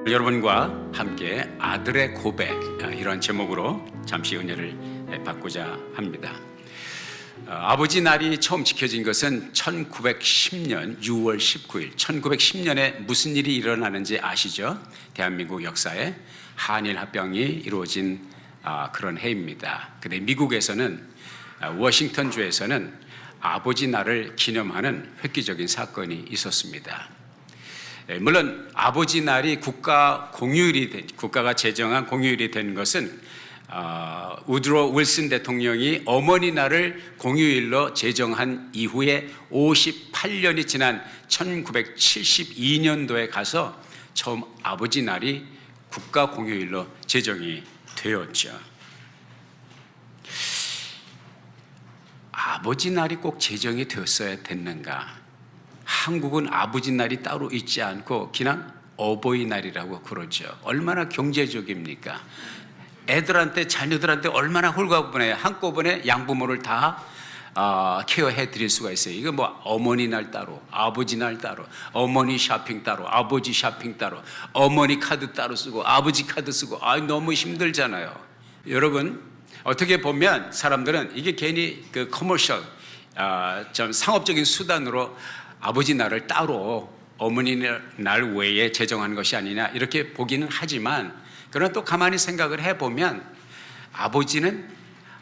여러분과 함께 아들의 고백, 이런 제목으로 잠시 은혜를 받고자 합니다. 아버지 날이 처음 지켜진 것은 1910년 6월 19일 1910년에 무슨 일이 일어나는지 아시죠? 대한민국 역사에 한일 합병이 이루어진 그런 해입니다. 근데 미국에서는 워싱턴주에서는 아버지 날을 기념하는 획기적인 사건이 있었습니다. 물론 아버지 날이 국가가 제정한 공휴일이 된 것은 우드로 윌슨 대통령이 어머니 날을 공휴일로 제정한 이후에 58년이 지난 1972년도에 가서 처음 아버지 날이 국가 공휴일로 제정이 되었죠. 아버지 날이 꼭 제정이 되었어야 됐는가? 한국은 아버지 날이 따로 있지 않고 그냥 어버이날이라고 그러죠. 얼마나 경제적입니까? 애들한테, 자녀들한테 얼마나 홀가분해요. 한꺼번에 양부모를 다 케어해 드릴 수가 있어요. 이거 뭐 어머니 날 따로, 아버지 날 따로, 어머니 쇼핑 따로, 아버지 쇼핑 따로, 어머니 카드 따로 쓰고 아버지 카드 쓰고 너무 힘들잖아요. 여러분, 어떻게 보면 사람들은 이게 괜히 그 커머셜, 좀 상업적인 수단으로 아버지 날을 따로 어머니 날 외에 제정한 것이 아니냐 이렇게 보기는 하지만, 그러나 또 가만히 생각을 해보면 아버지는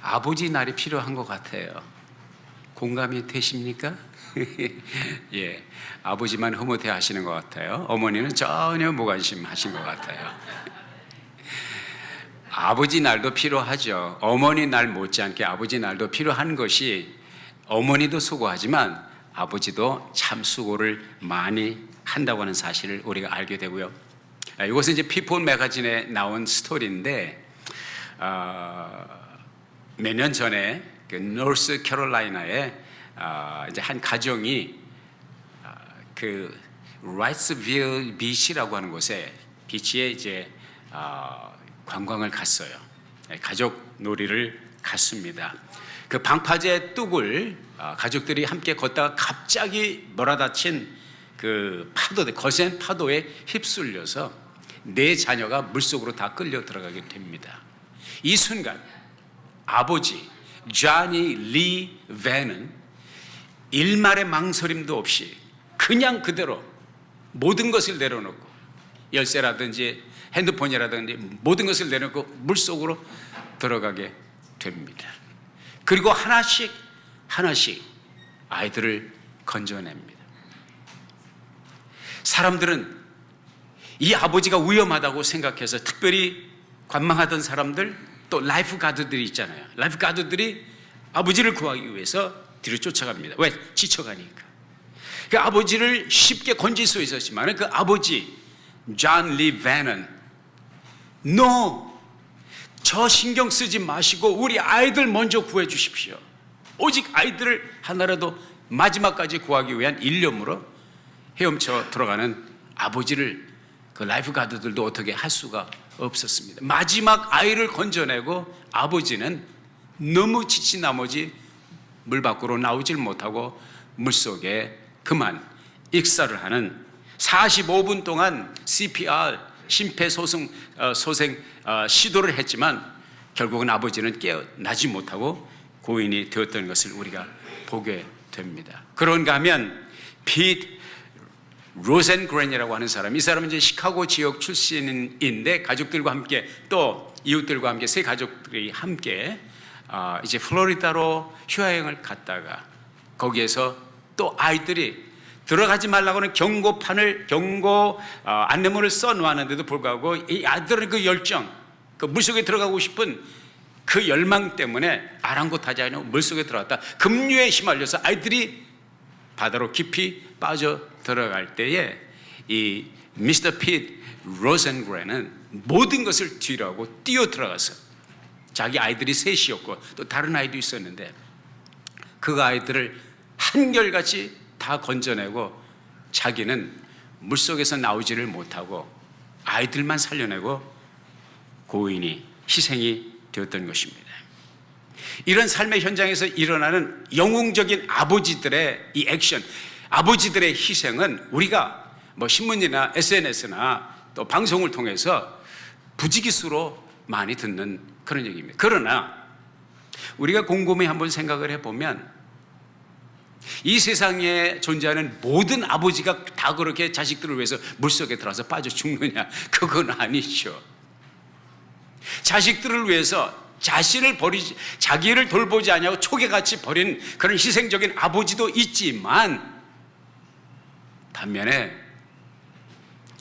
아버지 날이 필요한 것 같아요. 공감이 되십니까? 예, 아버지만 흐뭇해 하시는 것 같아요. 어머니는 전혀 무관심하신 것 같아요. 아버지 날도 필요하죠. 어머니 날 못지않게 아버지 날도 필요한 것이, 어머니도 수고하지만 아버지도 참 수고를 많이 한다고 하는 사실을 우리가 알게 되고요. 이것은 이제 피폰 매거진에 나온 스토리인데, 몇 년 전에 그 노스 캐롤라이나에 이제 한 가정이 그 라이츠빌 비치라고 하는 곳에, 비치에 이제 관광을 갔어요. 가족 놀이를 갔습니다. 그 방파제 뚝을 가족들이 함께 걷다가 갑자기 몰아닥친 그 거센 파도에 휩쓸려서 네 자녀가 물속으로 다 끌려 들어가게 됩니다. 이 순간 아버지 조니 리 밴은 일말의 망설임도 없이 그냥 그대로 모든 것을 내려놓고, 열쇠라든지 핸드폰이라든지 모든 것을 내려놓고 물속으로 들어가게 됩니다. 그리고 하나씩 아이들을 건져냅니다. 사람들은 이 아버지가 위험하다고 생각해서, 특별히 관망하던 사람들, 또 라이프 가드들이 있잖아요. 라이프 가드들이 아버지를 구하기 위해서 뒤로 쫓아갑니다. 왜? 지쳐가니까. 그 아버지를 쉽게 건질 수 있었지만 그 아버지 존 리 밴은 No! 저 신경 쓰지 마시고 우리 아이들 먼저 구해 주십시오. 오직 아이들을 하나라도 마지막까지 구하기 위한 일념으로 헤엄쳐 들어가는 아버지를 그 라이프 가드들도 어떻게 할 수가 없었습니다. 마지막 아이를 건져내고 아버지는 너무 지친 나머지 물 밖으로 나오질 못하고 물속에 그만 익사를 하는, 45분 동안 CPR, 심폐소생 시도를 했지만 결국은 아버지는 깨어나지 못하고 고인이 되었던 것을 우리가 보게 됩니다. 그런가 하면 피트 로젠그렌이라고 하는 사람, 이 사람은 이제 시카고 지역 출신인데 가족들과 함께, 또 이웃들과 함께, 세 가족들이 함께 이제 플로리다로 휴양을 갔다가 거기에서 또 아이들이 들어가지 말라고는 경고 안내문을 써놓았는데도 불구하고 이 아들의 그 열정, 그 물속에 들어가고 싶은 그 열망 때문에 아랑곳하지 않고 물속에 들어갔다 급류에 휘말려서 아이들이 바다로 깊이 빠져 들어갈 때에 이 미스터 핏 로젠그렌은 모든 것을 뒤로하고 뛰어 들어가서, 자기 아이들이 셋이었고 또 다른 아이도 있었는데 그 아이들을 한결같이 다 건져내고 자기는 물속에서 나오지를 못하고 아이들만 살려내고 고인이 희생이 되었던 것입니다. 이런 삶의 현장에서 일어나는 영웅적인 아버지들의 이 액션, 아버지들의 희생은 우리가 뭐 신문이나 SNS나 또 방송을 통해서 부지기수로 많이 듣는 그런 얘기입니다. 그러나 우리가 곰곰이 한번 생각을 해보면 이 세상에 존재하는 모든 아버지가 다 그렇게 자식들을 위해서 물속에 들어가서 빠져 죽느냐? 그건 아니죠. 자식들을 위해서 자기를 돌보지 않냐고 초계같이 버린 그런 희생적인 아버지도 있지만, 반면에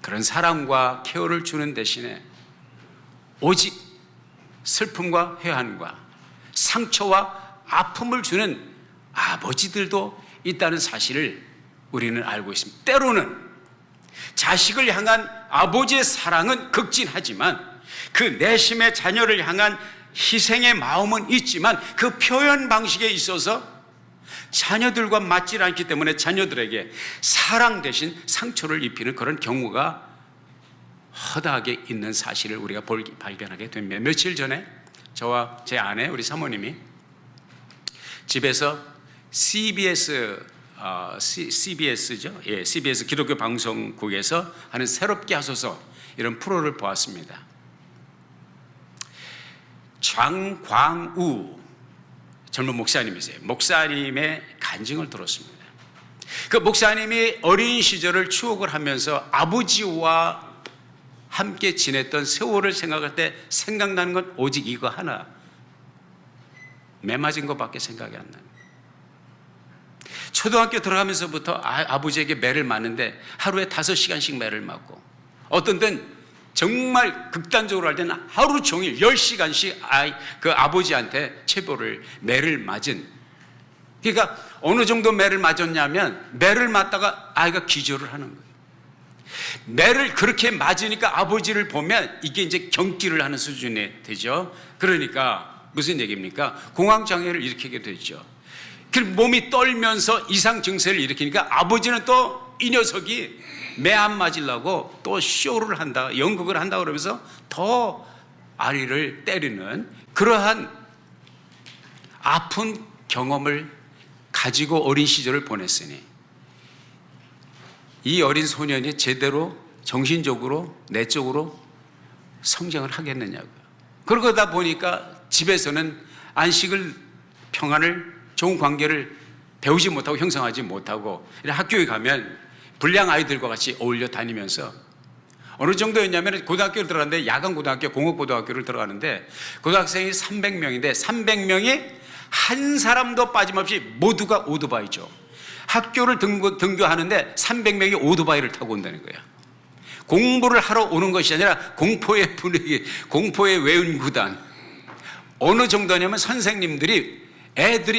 그런 사랑과 케어를 주는 대신에 오직 슬픔과 회한과 상처와 아픔을 주는 아버지들도 있다는 사실을 우리는 알고 있습니다. 때로는 자식을 향한 아버지의 사랑은 극진하지만 그 내심의 자녀를 향한 희생의 마음은 있지만 그 표현 방식에 있어서 자녀들과 맞지 않기 때문에 자녀들에게 사랑 대신 상처를 입히는 그런 경우가 허다하게 있는 사실을 우리가 발견하게 됩니다. 며칠 전에 저와 제 아내, 우리 사모님이 집에서 CBS죠. 예, CBS 기독교 방송국에서 하는 새롭게 하소서 이런 프로를 보았습니다. 장광우 젊은 목사님이세요. 목사님의 간증을 들었습니다. 그 목사님이 어린 시절을 추억을 하면서 아버지와 함께 지냈던 세월을 생각할 때 생각나는 건 오직 이거 하나, 매 맞은 것밖에 생각이 안 나요. 초등학교 들어가면서부터 아버지에게 매를 맞는데 하루에 5시간씩 매를 맞고, 어떤 때는 정말 극단적으로 할 때는 하루 종일 10시간씩 그 아버지한테 매를 맞은. 그러니까 어느 정도 매를 맞았냐면 매를 맞다가 아이가 기절을 하는 거예요. 매를 그렇게 맞으니까 아버지를 보면 이게 이제 경기를 하는 수준이 되죠. 그러니까 무슨 얘기입니까? 공황장애를 일으키게 되죠. 몸이 떨면서 이상 증세를 일으키니까 아버지는 또 이 녀석이 매 안 맞으려고 또 쇼를 한다, 연극을 한다 그러면서 더 아리를 때리는 그러한 아픈 경험을 가지고 어린 시절을 보냈으니 이 어린 소년이 제대로 정신적으로 내적으로 성장을 하겠느냐고요. 그러다 보니까 집에서는 안식을, 평안을, 좋은 관계를 배우지 못하고 형성하지 못하고 학교에 가면 불량 아이들과 같이 어울려 다니면서 어느 정도였냐면 고등학교를 들어갔는데 야간 고등학교, 공업고등학교를 들어가는데 고등학생이 300명인데 300명이 한 사람도 빠짐없이 모두가 오토바이죠. 학교를 등교하는데 300명이 오토바이를 타고 온다는 거예요. 공부를 하러 오는 것이 아니라 공포의 분위기, 공포의 외운구단. 어느 정도냐면 선생님들이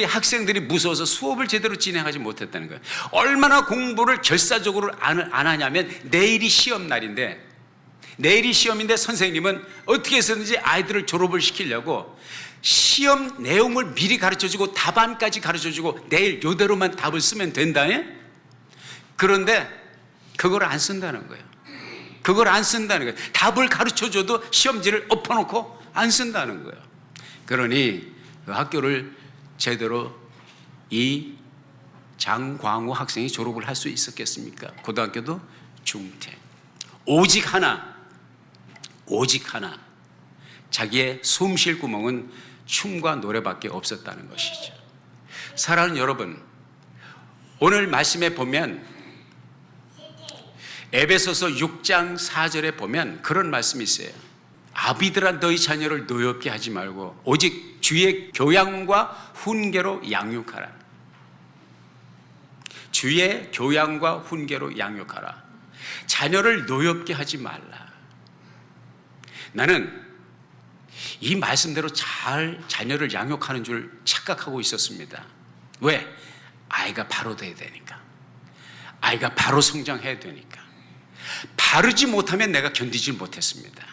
학생들이 무서워서 수업을 제대로 진행하지 못했다는 거예요. 얼마나 공부를 결사적으로 안 하냐면 내일이 시험날인데, 내일이 시험인데 선생님은 어떻게 해서든지 아이들을 졸업을 시키려고 시험 내용을 미리 가르쳐주고 답안까지 가르쳐주고 내일 이대로만 답을 쓰면 된다. 그런데 그걸 안 쓴다는 거예요. 그걸 안 쓴다는 거예요. 답을 가르쳐줘도 시험지를 엎어놓고 안 쓴다는 거예요. 그러니 그 학교를 제대로 이 장광우 학생이 졸업을 할 수 있었겠습니까? 고등학교도 중퇴. 오직 하나, 자기의 숨 쉴 구멍은 춤과 노래밖에 없었다는 것이죠. 사랑하는 여러분, 오늘 말씀에 보면 에베소서 6장 4절에 보면 그런 말씀이 있어요. 아비들아 너희 자녀를 노엽게 하지 말고 오직 주의 교양과 훈계로 양육하라. 주의 교양과 훈계로 양육하라. 자녀를 노엽게 하지 말라. 나는 이 말씀대로 잘 자녀를 양육하는 줄 착각하고 있었습니다. 왜? 아이가 바로 돼야 되니까. 아이가 바로 성장해야 되니까. 바르지 못하면 내가 견디질 못했습니다.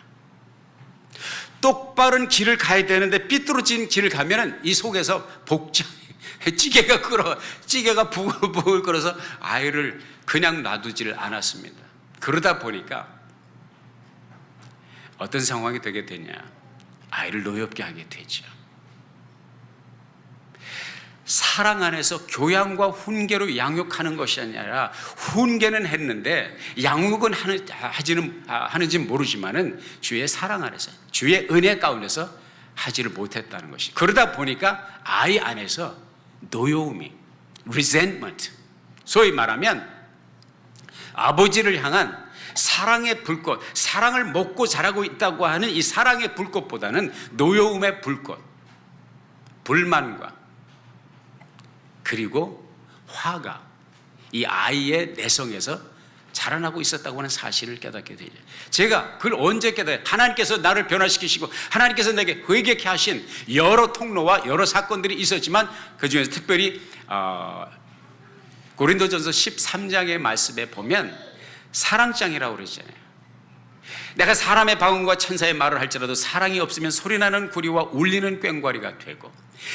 똑바른 길을 가야 되는데 삐뚤어진 길을 가면은 이 속에서 찌개가 부글부글 끓어서 아이를 그냥 놔두지를 않았습니다. 그러다 보니까 어떤 상황이 되게 되냐? 아이를 노엽게 하게 되죠. 사랑 안에서 교양과 훈계로 양육하는 것이 아니라 훈계는 했는데 양육은 하는지 모르지만은 주의 사랑 안에서 주의 은혜 가운데서 하지를 못했다는 것이, 그러다 보니까 아이 안에서 노여움이, resentment, 소위 말하면 아버지를 향한 사랑의 불꽃, 사랑을 먹고 자라고 있다고 하는 이 사랑의 불꽃보다는 노여움의 불꽃, 불만과 그리고 화가 이 아이의 내성에서 자라나고 있었다고 하는 사실을 깨닫게 되죠. 제가 그걸 언제 깨달아요? 하나님께서 나를 변화시키시고 하나님께서 내게 회개케 하신 여러 통로와 여러 사건들이 있었지만 그 중에서 특별히 고린도전서 13장의 말씀에 보면 사랑장이라고 그러잖아요. 내가 사람의 방언과 천사의 말을 할지라도 사랑이 없으면 소리나는 구리와 울리는 꽹과리가 되고,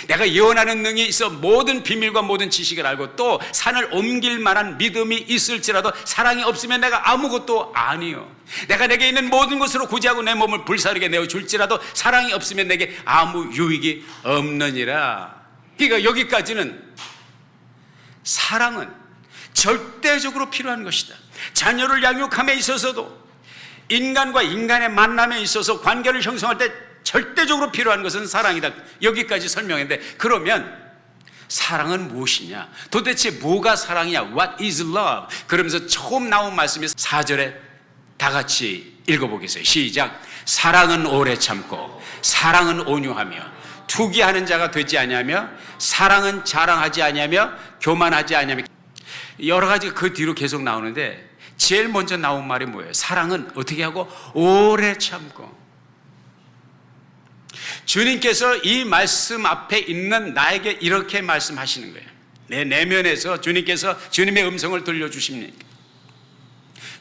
내가 예언하는 능이 있어 모든 비밀과 모든 지식을 알고 또 산을 옮길 만한 믿음이 있을지라도 사랑이 없으면 내가 아무것도 아니요, 내가 내게 있는 모든 것으로 구제하고 내 몸을 불사르게 내어줄지라도 사랑이 없으면 내게 아무 유익이 없느니라. 그러니까 여기까지는 사랑은 절대적으로 필요한 것이다. 자녀를 양육함에 있어서도 인간과 인간의 만남에 있어서 관계를 형성할 때 절대적으로 필요한 것은 사랑이다. 여기까지 설명했는데, 그러면 사랑은 무엇이냐? 도대체 뭐가 사랑이냐? What is love? 그러면서 처음 나온 말씀이 4절에 다 같이 읽어보겠어요. 시작. 사랑은 오래 참고 사랑은 온유하며 투기하는 자가 되지 아니하며 사랑은 자랑하지 아니하며 교만하지 아니하며, 여러 가지 그 뒤로 계속 나오는데 제일 먼저 나온 말이 뭐예요? 사랑은 어떻게 하고 오래 참고. 주님께서 이 말씀 앞에 있는 나에게 이렇게 말씀하시는 거예요. 내 내면에서 주님께서 주님의 음성을 들려주십니까?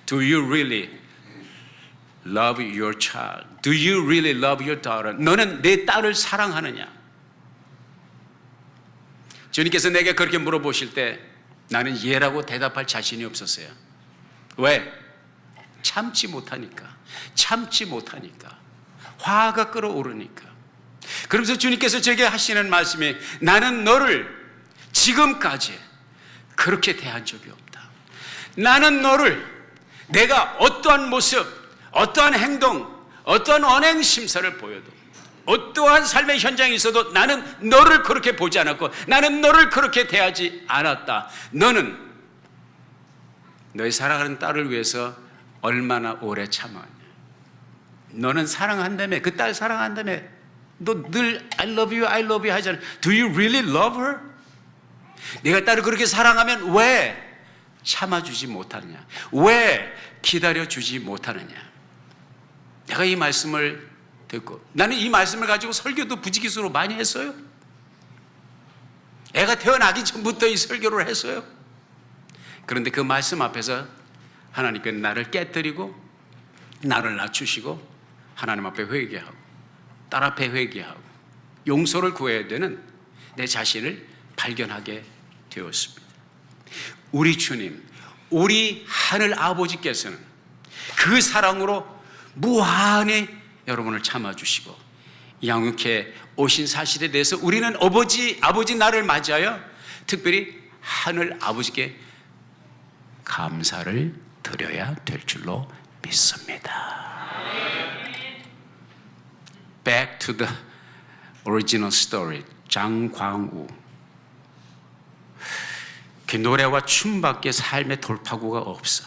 Do you really love your child? Do you really love your daughter? 너는 내 딸을 사랑하느냐? 주님께서 내게 그렇게 물어보실 때 나는 예라고 대답할 자신이 없었어요. 왜? 참지 못하니까. 화가 끓어오르니까. 그러면서 주님께서 제게 하시는 말씀이, 나는 너를 지금까지 그렇게 대한 적이 없다. 나는 너를 내가 어떠한 모습, 어떠한 행동, 어떠한 언행 심사를 보여도, 어떠한 삶의 현장에 있어도 나는 너를 그렇게 보지 않았고 나는 너를 그렇게 대하지 않았다. 너는 너의 사랑하는 딸을 위해서 얼마나 오래 참았냐. 너는 사랑한다며, 그 딸 사랑한다며, 너 늘 I love you, I love you 하잖아. Do you really love her? 네가 딸을 그렇게 사랑하면 왜 참아주지 못하느냐? 왜 기다려주지 못하느냐? 내가 이 말씀을 듣고, 나는 이 말씀을 가지고 설교도 부지기수로 많이 했어요. 애가 태어나기 전부터 이 설교를 했어요. 그런데 그 말씀 앞에서 하나님께서 나를 깨뜨리고 나를 낮추시고 하나님 앞에 회개하고 딸 앞에 회개하고 용서를 구해야 되는 내 자신을 발견하게 되었습니다. 우리 주님, 우리 하늘 아버지께서는 그 사랑으로 무한히 여러분을 참아주시고 양육해 오신 사실에 대해서 우리는 아버지 날을 맞이하여 특별히 하늘 아버지께 감사를 드려야 될 줄로 믿습니다. Back to the original story. 장광우. 그 노래와 춤밖에 삶의 돌파구가 없어.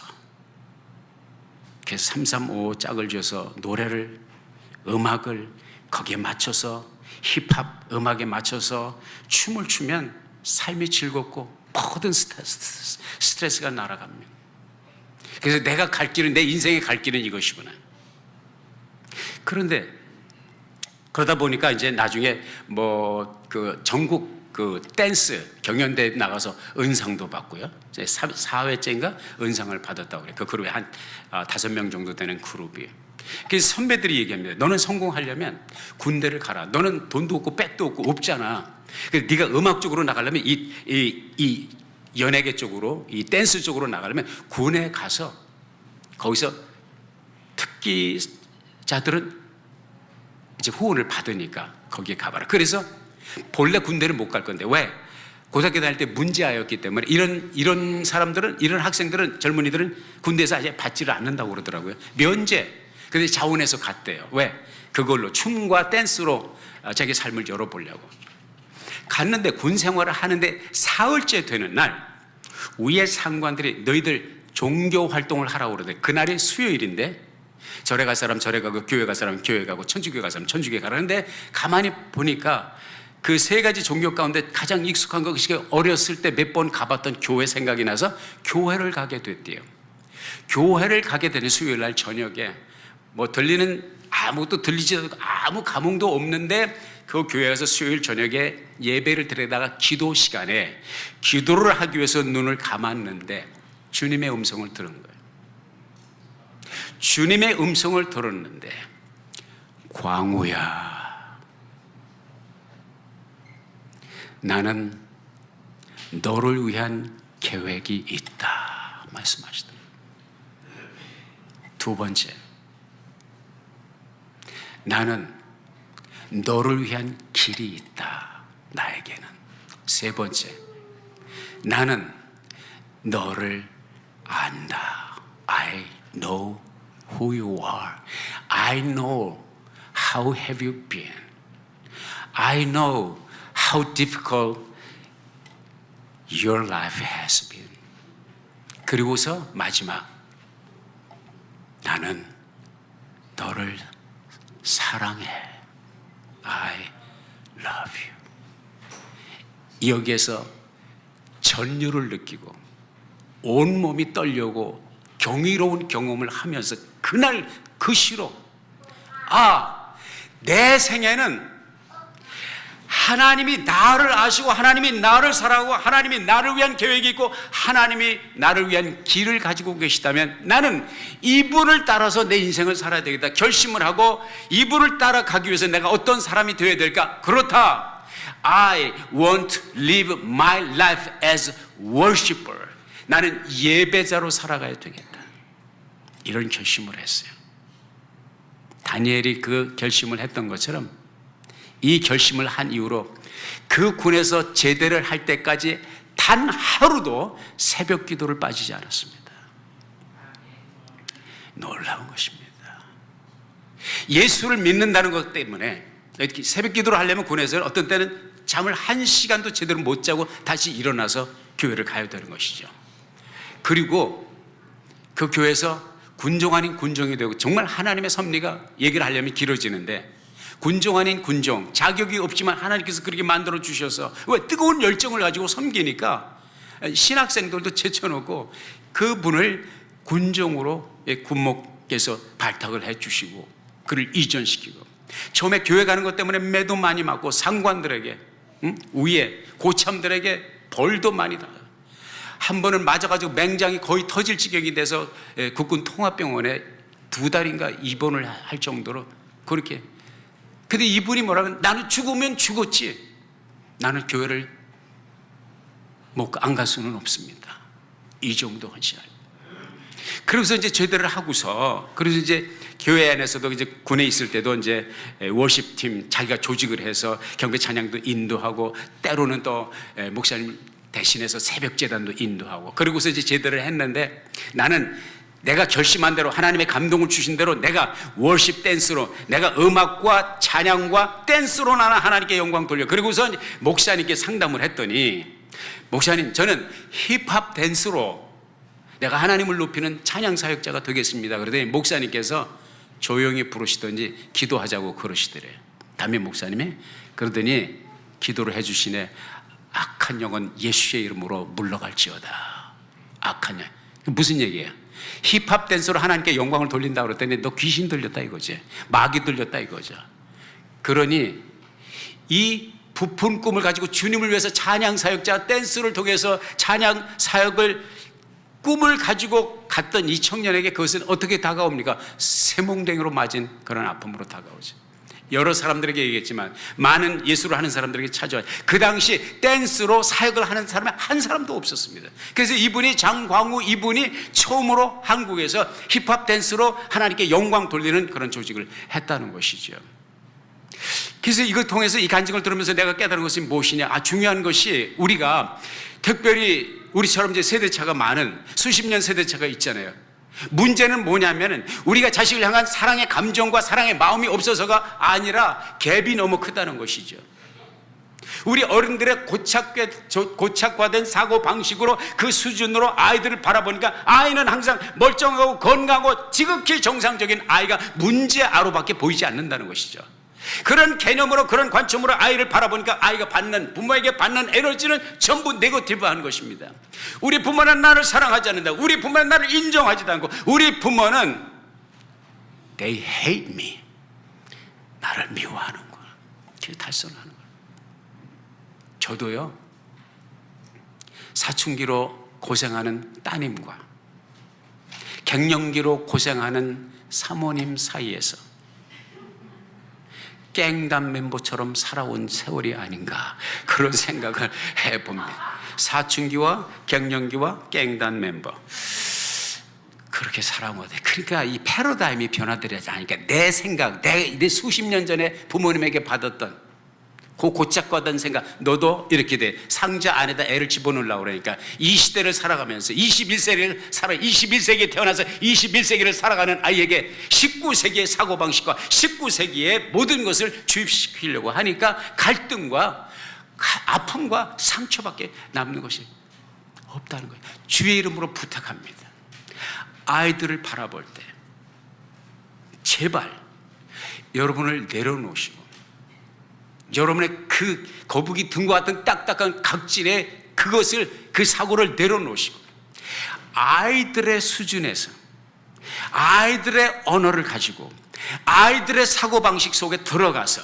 그래서 335 짝을 쥐어서 노래를, 음악을 거기에 맞춰서, 힙합 음악에 맞춰서 춤을 추면 삶이 즐겁고 모든 스트레스가 날아갑니다. 그래서 내가 갈 길은, 내 인생의 갈 길은 이것이구나. 그런데 그러다 보니까 이제 나중에 그 전국 그 댄스 경연대회 나가서 은상도 받고요. 4회째인가 은상을 받았다고 그래요. 그 그룹에 한 5명 정도 되는 그룹이에요. 그래서 선배들이 얘기합니다. 너는 성공하려면 군대를 가라. 너는 돈도 없고 백도 없고 없잖아. 그래서 네가 음악 쪽으로 나가려면 이 연예계 쪽으로, 이 댄스 쪽으로 나가려면 군에 가서 거기서 특기자들은 이제 후원을 받으니까 거기에 가봐라. 그래서 본래 군대를 못 갈 건데 왜? 고등학교 다닐 때 문제아였기 때문에 이런 사람들은, 이런 학생들은, 젊은이들은 군대에서 아예 받지를 않는다고 그러더라고요. 면제. 근데 자원해서 갔대요. 왜? 그걸로 춤과 댄스로 자기 삶을 열어보려고 갔는데, 군 생활을 하는데 사흘째 되는 날 위에 상관들이 너희들 종교 활동을 하라고 그러대. 그날이 수요일인데 절에 갈 사람 절에 가고, 교회 갈 사람 교회 가고, 천주교 갈 사람 천주교에 가라는데, 가만히 보니까 그 세 가지 종교 가운데 가장 익숙한 것이 어렸을 때 몇 번 가봤던 교회 생각이 나서 교회를 가게 됐대요. 교회를 가게 되는 수요일 날 저녁에 뭐 아무것도 들리지도 않고 아무 감흥도 없는데, 그 교회 가서 수요일 저녁에 예배를 드리다가 기도 시간에 기도를 하기 위해서 눈을 감았는데 주님의 음성을 들은 거예요. 주님의 음성을 들었는데, 광우야, 나는 너를 위한 계획이 있다 말씀하시더라고요. 두 번째, 나는 너를 위한 길이 있다 나에게는. 세 번째, 나는 너를 안다. I know who you are. I know how have you been. I know how difficult your life has been. 그리고서 마지막, 나는 너를 사랑해. I love you. 여기에서 전율을 느끼고 온몸이 떨려고 경이로운 경험을 하면서 그날 그 시로, 내 생애는 하나님이 나를 아시고 하나님이 나를 사랑하고 하나님이 나를 위한 계획이 있고 하나님이 나를 위한 길을 가지고 계시다면 나는 이분을 따라서 내 인생을 살아야 되겠다 결심을 하고, 이분을 따라가기 위해서 내가 어떤 사람이 되어야 될까? 그렇다. I want to live my life as worshiper. 나는 예배자로 살아가야 되겠다. 이런 결심을 했어요. 다니엘이 그 결심을 했던 것처럼 이 결심을 한 이후로 그 군에서 제대를 할 때까지 단 하루도 새벽 기도를 빠지지 않았습니다. 놀라운 것입니다. 예수를 믿는다는 것 때문에 새벽 기도를 하려면 군에서는 어떤 때는 잠을 1시간도 제대로 못 자고 다시 일어나서 교회를 가야 되는 것이죠. 그리고 그 교회에서 군종 아닌 군종이 되고, 정말 하나님의 섭리가 얘기를 하려면 길어지는데, 군종 아닌 군종, 자격이 없지만 하나님께서 그렇게 만들어 주셔서, 왜? 뜨거운 열정을 가지고 섬기니까 신학생들도 제쳐놓고 그분을 군종으로 군목께서 발탁을 해 주시고 그를 이전시키고, 처음에 교회 가는 것 때문에 매도 많이 맞고 상관들에게, 위에 고참들에게 벌도 많이 다. 한 번은 맞아가지고 맹장이 거의 터질 지경이 돼서 국군 통합병원에 2달인가 입원을 할 정도로 그렇게. 근데 이분이 뭐라면, 나는 죽으면 죽었지 나는 교회를 안 갈 수는 없습니다. 이 정도 헌신할. 그래서 이제 제대를 하고서, 그래서 이제 교회 안에서도 이제 군에 있을 때도 이제 워십팀 자기가 조직을 해서 경배 찬양도 인도하고, 때로는 또 목사님 대신해서 새벽 제단도 인도하고, 그러고서 이제 제대를 했는데, 나는 내가 결심한 대로 하나님의 감동을 주신 대로 내가 워십 댄스로, 내가 음악과 찬양과 댄스로 나는 하나님께 영광 돌려. 그리고서 목사님께 상담을 했더니, 목사님, 저는 힙합 댄스로 내가 하나님을 높이는 찬양 사역자가 되겠습니다. 그러더니 목사님께서 조용히 부르시든지 기도하자고 그러시더래요. 담임 목사님이. 그러더니 기도를 해주시네. 악한 영은 예수의 이름으로 물러갈지어다. 악한 영. 무슨 얘기예요? 힙합 댄스로 하나님께 영광을 돌린다 그랬더니 너 귀신 들렸다 이거지, 마귀 들렸다 이거죠. 그러니 이 부푼 꿈을 가지고 주님을 위해서 찬양 사역자 댄스를 통해서 찬양 사역을 꿈을 가지고 갔던 이 청년에게 그것은 어떻게 다가옵니까? 새몽댕이로 맞은 그런 아픔으로 다가오죠. 여러 사람들에게 얘기했지만 많은 예수를 하는 사람들에게 찾아와요. 그 당시 댄스로 사역을 하는 사람이 한 사람도 없었습니다. 그래서 이분이, 장광우 이분이 처음으로 한국에서 힙합 댄스로 하나님께 영광 돌리는 그런 조직을 했다는 것이죠. 그래서 이걸 통해서 이 간증을 들으면서 내가 깨달은 것이 무엇이냐? 중요한 것이 우리가 특별히 우리처럼 이제 세대차가 많은 수십 년 세대차가 있잖아요. 문제는 뭐냐면은 우리가 자식을 향한 사랑의 감정과 사랑의 마음이 없어서가 아니라 갭이 너무 크다는 것이죠. 우리 어른들의 고착화된 사고 방식으로 그 수준으로 아이들을 바라보니까 아이는 항상 멀쩡하고 건강하고 지극히 정상적인 아이가 문제아로밖에 보이지 않는다는 것이죠. 그런 개념으로 그런 관점으로 아이를 바라보니까 아이가 부모에게 받는 에너지는 전부 네거티브한 것입니다. 우리 부모는 나를 사랑하지 않는다. 우리 부모는 나를 인정하지도 않고 우리 부모는 They hate me. 나를 미워하는 거야. 탈선하는 거야. 저도요, 사춘기로 고생하는 따님과 갱년기로 고생하는 사모님 사이에서 깽단 멤버처럼 살아온 세월이 아닌가 그런 생각을 해봅니다. 사춘기와 갱년기와 깽단 멤버 그렇게 살아온 돼. 그러니까 이 패러다임이 변화되지 않으니까 내 생각, 내 수십 년 전에 부모님에게 받았던 그 고착화된 생각, 너도 이렇게 돼. 상자 안에다 애를 집어넣으려고 그러니까 이 시대를 살아가면서 21세기에 태어나서 21세기를 살아가는 아이에게 19세기의 사고방식과 19세기의 모든 것을 주입시키려고 하니까 갈등과 아픔과 상처밖에 남는 것이 없다는 거예요. 주의 이름으로 부탁합니다. 아이들을 바라볼 때 제발 여러분을 내려놓으시고 여러분의 그 거북이 등과 같은 딱딱한 각질의 그 사고를 내려놓으시고 아이들의 수준에서 아이들의 언어를 가지고 아이들의 사고방식 속에 들어가서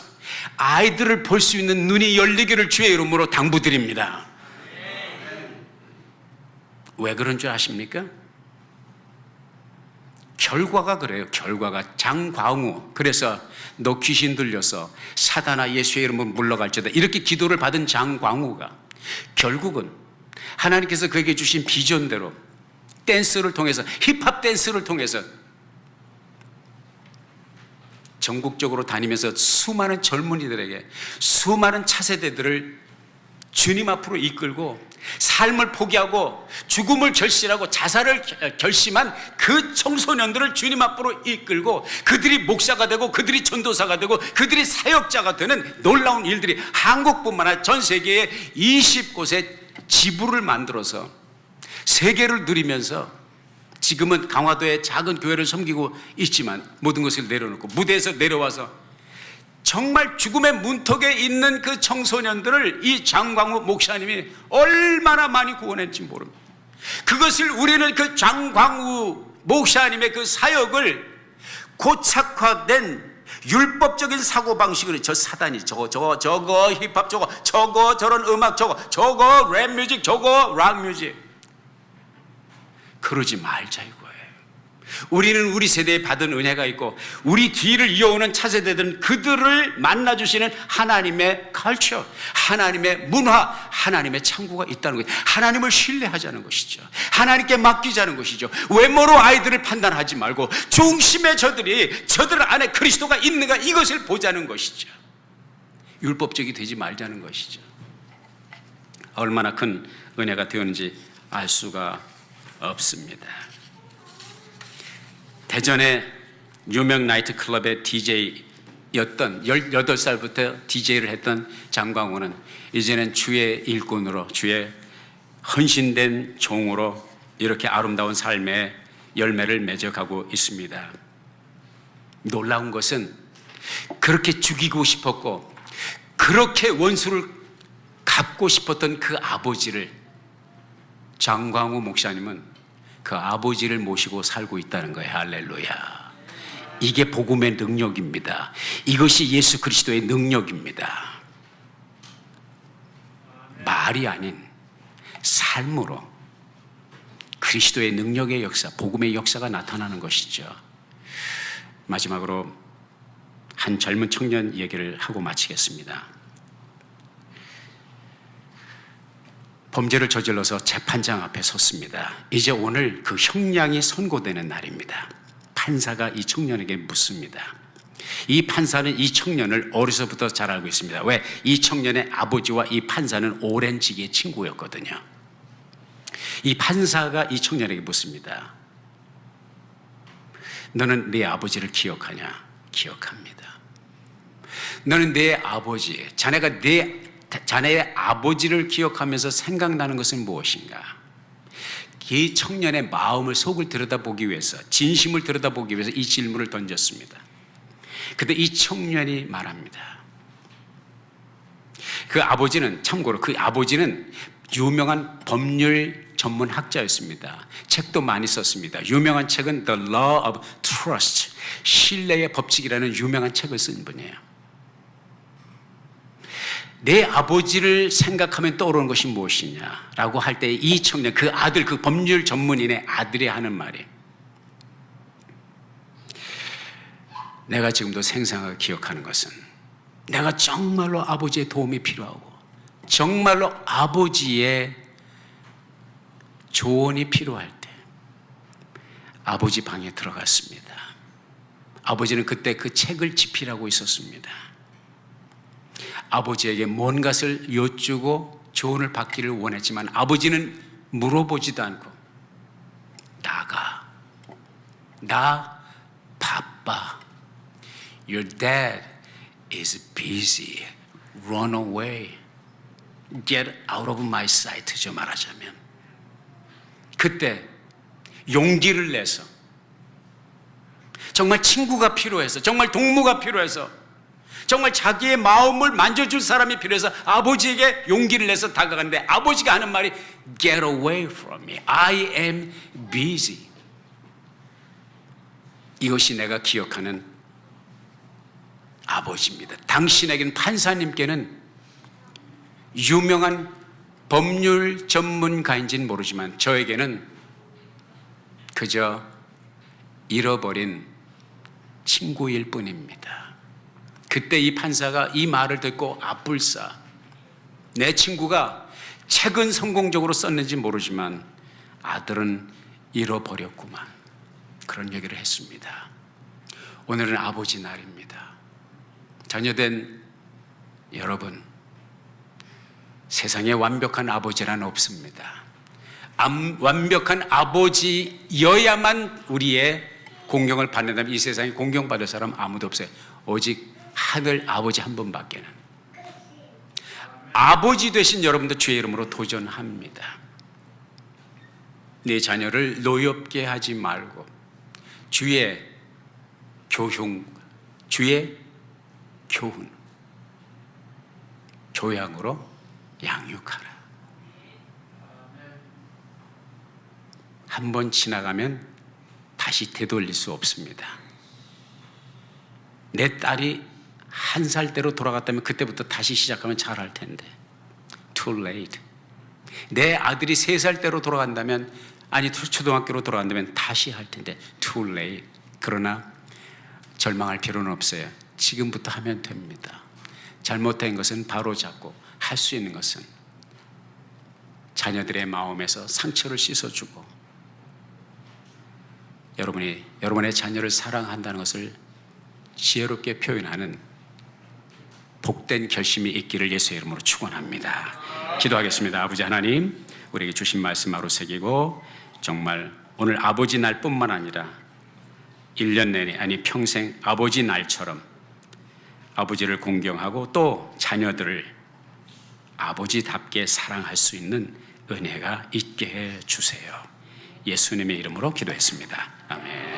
아이들을 볼 수 있는 눈이 열리기를 주의 이름으로 당부드립니다. 왜 그런 줄 아십니까? 결과가 그래요. 결과가 장광우, 그래서 너 귀신 들려서 사단아 예수의 이름으로 물러갈지어다 이렇게 기도를 받은 장광우가 결국은 하나님께서 그에게 주신 비전대로 댄스를 통해서, 힙합 댄스를 통해서 전국적으로 다니면서 수많은 젊은이들에게, 수많은 차세대들을 주님 앞으로 이끌고 삶을 포기하고 죽음을 결심하고 자살을 결심한 그 청소년들을 주님 앞으로 이끌고 그들이 목사가 되고 그들이 전도사가 되고 그들이 사역자가 되는 놀라운 일들이 한국뿐만 아니라 전 세계에 20곳의 지부를 만들어서 세계를 누리면서 지금은 강화도의 작은 교회를 섬기고 있지만 모든 것을 내려놓고 무대에서 내려와서 정말 죽음의 문턱에 있는 그 청소년들을 이 장광우 목사님이 얼마나 많이 구원했는지 모릅니다. 그것을 우리는 그 장광우 목사님의 그 사역을 고착화된 율법적인 사고방식으로 저 사단이 저거 힙합 저거 저런 음악 저거 랩 뮤직 저거 락 뮤직 그러지 말자 이거예요. 우리는 우리 세대에 받은 은혜가 있고 우리 뒤를 이어오는 차세대들은 그들을 만나주시는 하나님의 컬처, 하나님의 문화, 하나님의 창구가 있다는 거예요. 하나님을 신뢰하자는 것이죠. 하나님께 맡기자는 것이죠. 외모로 아이들을 판단하지 말고 중심에 저들 안에 그리스도가 있는가 이것을 보자는 것이죠. 율법적이 되지 말자는 것이죠. 얼마나 큰 은혜가 되었는지 알 수가 없습니다. 대전의 유명 나이트클럽의 DJ였던 18살부터 DJ를 했던 장광우는 이제는 주의 일꾼으로 주의 헌신된 종으로 이렇게 아름다운 삶의 열매를 맺어가고 있습니다. 놀라운 것은 그렇게 죽이고 싶었고 그렇게 원수를 갚고 싶었던 그 아버지를 장광우 목사님은 그 아버지를 모시고 살고 있다는 거예요. 할렐루야. 이게 복음의 능력입니다. 이것이 예수 그리스도의 능력입니다. 말이 아닌 삶으로 그리스도의 능력의 역사, 복음의 역사가 나타나는 것이죠. 마지막으로 한 젊은 청년 얘기를 하고 마치겠습니다. 범죄를 저질러서 재판장 앞에 섰습니다. 이제 오늘 그 형량이 선고되는 날입니다. 판사가 이 청년에게 묻습니다. 이 판사는 이 청년을 어려서부터 잘 알고 있습니다. 왜? 이 청년의 아버지와 이 판사는 오랜 지기의 친구였거든요. 이 판사가 이 청년에게 묻습니다. 너는 네 아버지를 기억하냐? 기억합니다. 너는 내 아버지, 자네가 자네의 아버지를 기억하면서 생각나는 것은 무엇인가? 이 청년의 마음을, 속을 들여다보기 위해서, 진심을 들여다보기 위해서 이 질문을 던졌습니다. 그때 이 청년이 말합니다. 참고로 그 아버지는 유명한 법률 전문 학자였습니다. 책도 많이 썼습니다. 유명한 책은 The Law of Trust, 신뢰의 법칙이라는 유명한 책을 쓴 분이에요. 내 아버지를 생각하면 떠오르는 것이 무엇이냐라고 할 때 이 청년, 그 아들, 그 법률 전문인의 아들이 하는 말이, 내가 지금도 생생하게 기억하는 것은 내가 정말로 아버지의 도움이 필요하고 정말로 아버지의 조언이 필요할 때 아버지 방에 들어갔습니다. 아버지는 그때 그 책을 집필하고 있었습니다. 아버지에게 뭔가를 여쭈고 조언을 받기를 원했지만 아버지는 물어보지도 않고 나 바빠. Your dad is busy. Run away. Get out of my sight. 저 말하자면 그때 용기를 내서 정말 친구가 필요해서 정말 동무가 필요해서 정말 자기의 마음을 만져줄 사람이 필요해서 아버지에게 용기를 내서 다가갔는데 아버지가 하는 말이 Get away from me. I am busy. 이것이 내가 기억하는 아버지입니다. 당신에게는, 판사님께는 유명한 법률 전문가인지는 모르지만 저에게는 그저 잃어버린 친구일 뿐입니다. 그때 이 판사가 이 말을 듣고 아뿔싸, 내 친구가 책은 성공적으로 썼는지 모르지만 아들은 잃어버렸구만, 그런 얘기를 했습니다. 오늘은 아버지 날입니다. 자녀된 여러분, 세상에 완벽한 아버지란 없습니다. 완벽한 아버지여야만 우리의 공경을 받는다면 이 세상에 공경받을 사람 아무도 없어요. 오직 하늘 아버지 한 분밖에는. 아버지 되신 여러분도 주의 이름으로 도전합니다. 네 자녀를 노엽게 하지 말고 주의 교훈, 교양으로 양육하라. 한 번 지나가면 다시 되돌릴 수 없습니다. 내 딸이 1살대로 돌아갔다면 그때부터 다시 시작하면 잘할 텐데 Too late. 내 아들이 3살대로 돌아간다면, 아니 초등학교로 돌아간다면 다시 할 텐데 Too late. 그러나 절망할 필요는 없어요. 지금부터 하면 됩니다. 잘못된 것은 바로잡고 할 수 있는 것은 자녀들의 마음에서 상처를 씻어주고 여러분의 자녀를 사랑한다는 것을 지혜롭게 표현하는 복된 결심이 있기를 예수의 이름으로 축원합니다. 기도하겠습니다. 아버지 하나님, 우리에게 주신 말씀 하루 새기고 정말 오늘 아버지 날뿐만 아니라 1년 내내, 아니 평생 아버지 날처럼 아버지를 공경하고 또 자녀들을 아버지답게 사랑할 수 있는 은혜가 있게 해 주세요. 예수님의 이름으로 기도했습니다. 아멘.